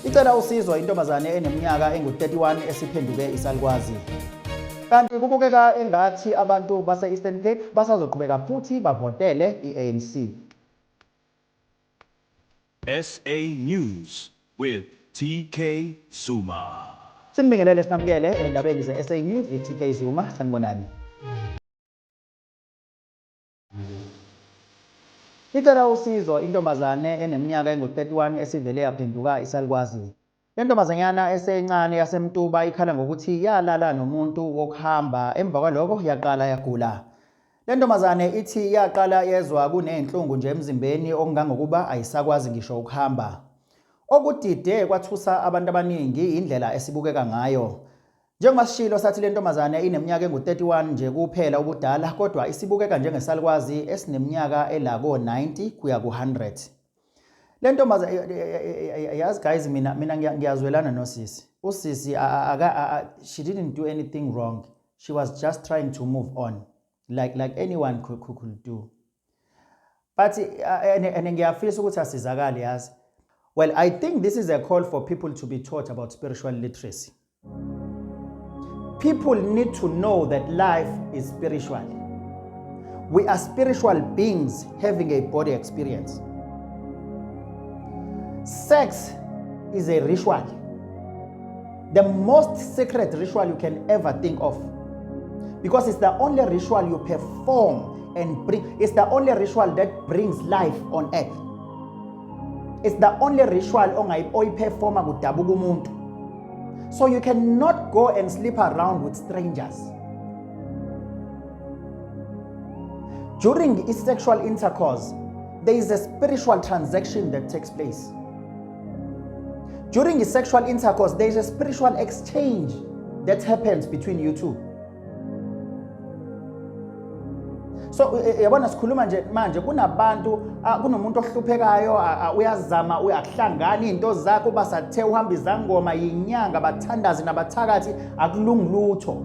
icela usizo intombazane eneminyaka engu-31 esiphenduke isalukwazi. Kanti kubukeka engathi abantu base-Eastern Cape basazoqhubeka futhi bavotele i-ANC. SA News with TK Zuma. Sinibingelele sinamukele endabeni ze-SA News i-TK Zuma. Sanibonani. Icela usizo intombazane eneminyaka engu-31 esivele yaphenduka isalukwazi. Le ntombazanyana esencane yasemtuba ikhala ngokuthi yalala nomuntu wokuhamba, emva kwalokho yaqala yagula. Le ntombazane ithi yaqala yezwa kuney'nhlungu nje emzimbeni okungangokuba ayisakwazi ngisho ukuhamba. Okudide kwathusa abantu abaningi indlela esibukeka ngayo. Njengoba sishilo sathi le ntombazane ineminyaka engu-31 nje kuphela ubudala, kodwa isibukeka njengesalukwazi esineminyaka elako 90 kuya ku-100. Le ntombazane yazi guys, mina ngiyazwelana nosisi. Usisi she didn't do anything wrong. She was just trying to move on like anyone could do. But ngiyafisa ukuthi asizakale yazi. Well, I think this is a call for people to be taught about spiritual literacy. People need to know that life is spiritual. We are spiritual beings having a body experience. Sex is a ritual. The most sacred ritual you can ever think of. Because it's the only ritual you perform and bring. It's the only ritual that brings life on earth. It's the only ritual oyiperforma kudabuka umuntu. So you cannot go and sleep around with strangers. During sexual intercourse, there is a spiritual transaction that takes place. During sexual intercourse, there is a spiritual exchange that happens between you two. So yabona sikhuluma nje manje kunabantu kunomuntu ohluphekayo uyazama uyahlangana into zakho basathe uhamba izangoma yinyanga bathandazi nabathakathi akulungilutho.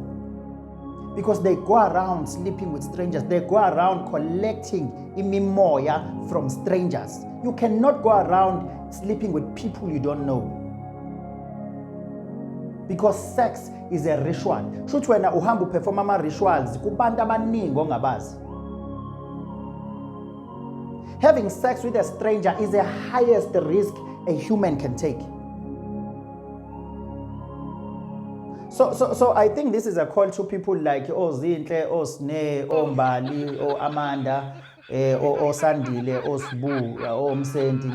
Because they go around sleeping with strangers. They go around collecting imimoya from strangers. You cannot go around sleeping with people you don't know. Because sex is a ritual. Shuthi wena uhamba uperform ama rituals kubantu abaningi ongabazi. Having sex with a stranger is the highest risk a human can take. So I think this is a call to people like Zinhle, Sneh, Mbali, Amanda, Sandile, Sbu, Msenti,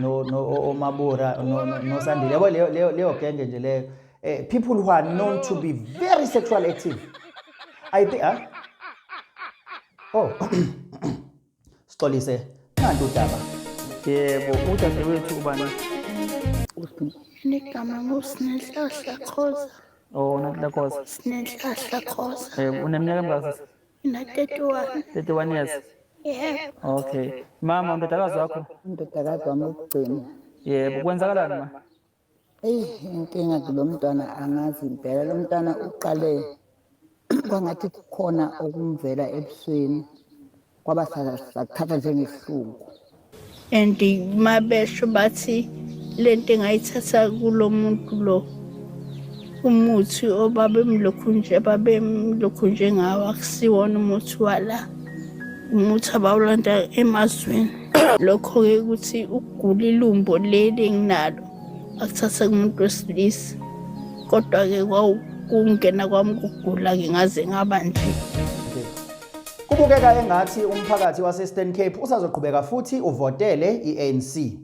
Mabura, Sandile. Leo genge nje le. People who are known to be very sexual active. I think Stolise. Ndudaba. Yebo, udadewethu ubani? Igama nguSinenhlanhla Khoza. Oh, Nonhla Khoza. Sinenhlanhla Khoza. Uneminyaka emingaki? Ina-31. 31 years. Yebo. Okay. Mama, undodakazi wakho? Indodakazi wami ukugcina. Yebo, kwenzakalani ma? Inkinga kulo mntwana angazi impela. Lo mntwana uqale kwangathi kukhona okumvela ebusweni. Kwaba sathatha njengesihlungu. And mabesho bathi lento engayithatha kulo muntu lo umuthi babemlokhu nje ngawo akusiwona umuthi wala. Umuthi abawulanda emazweni. Lokho-ke ukuthi ukugula ilumbo leli enginalo akuthatha kumuntu wesilisa. Kodwa-ke kwakungena kwami ukugula-ke ngaze ngaba nje. Kubukeka engathi umphakathi wase-Eastern Cape usazoqhubeka futhi uvotele i-ANC.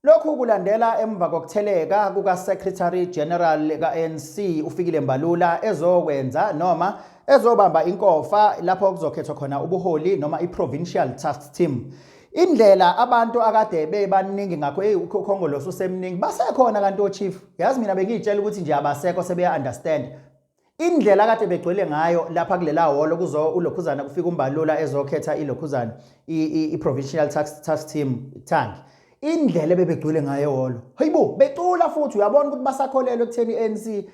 Lokhu kulandela emva kokutheleka kuka-Secretary General ka-ANC uFikile Mbalula ezokwenza noma ezobamba inkofa lapho kuzokhethwa khona ubuholi noma i-Provincial Task Team. Indlela abantu akade bebaningi ngakho ukhongolose usemningi basekhona kanti ochief. Yazi mina bengitshela ukuthi nje abasekho sebeya-understand. Indlela kade begcwele ngayo lapha kulela holo ulokhuzana kufika uMbalula ezokhetha ilokhuzana i-Provincial Task Team Tank. Indlela bebegcwele ngayo holo. Hayibo becula futhi uyabona ukuthi basakholelwe ekutheni ANC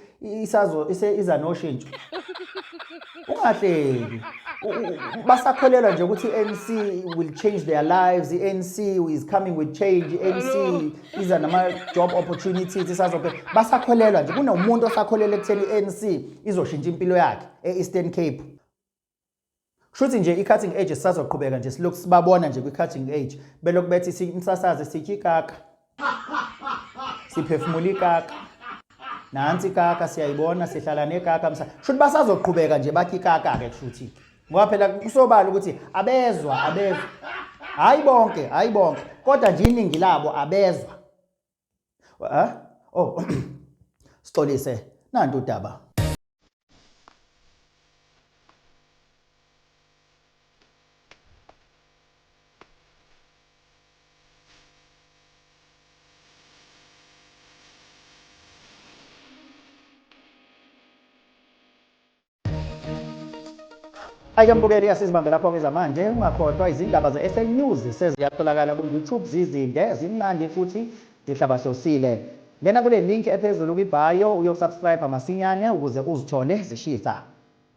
iza noshintsho. Ungahleki. basakholelwa nje ukuthi ANC will change their lives, ANC is coming with change, ANC iza nama-job opportunities, basakholelwa nje. Kunomuntu osakholelwa ekutheni i-ANC izoshintsha impilo yakhe e-Eastern Cape. Kushuthi nje i-cutting edge sisazoqhubeka nje silokhu sibabona nje kwi-cutting edge belokhu bethi simsasaze sithi ikaka, siphefumula ikaka, nansi ikaka siyayibona, sihlala nekaka kushuthi basazoqhubeka nje bakhi ikaka-ke kushuthi ngoba phela kusobala ukuthi abezwa hayi bonke kodwa nje iningi labo abezwa. Sixolise nanti udaba. Ayike mbukeli yasizibambe lapho-ke zamanje, ungakhohlwa izindaba ze-SA News seziyatholakala ku-YouTube, zizinde, zimnandi futhi zihlabahlosile. Ngena kule link ephezulu kwi-bio uyosubscribe masinyane ukuze uzithole zishisa.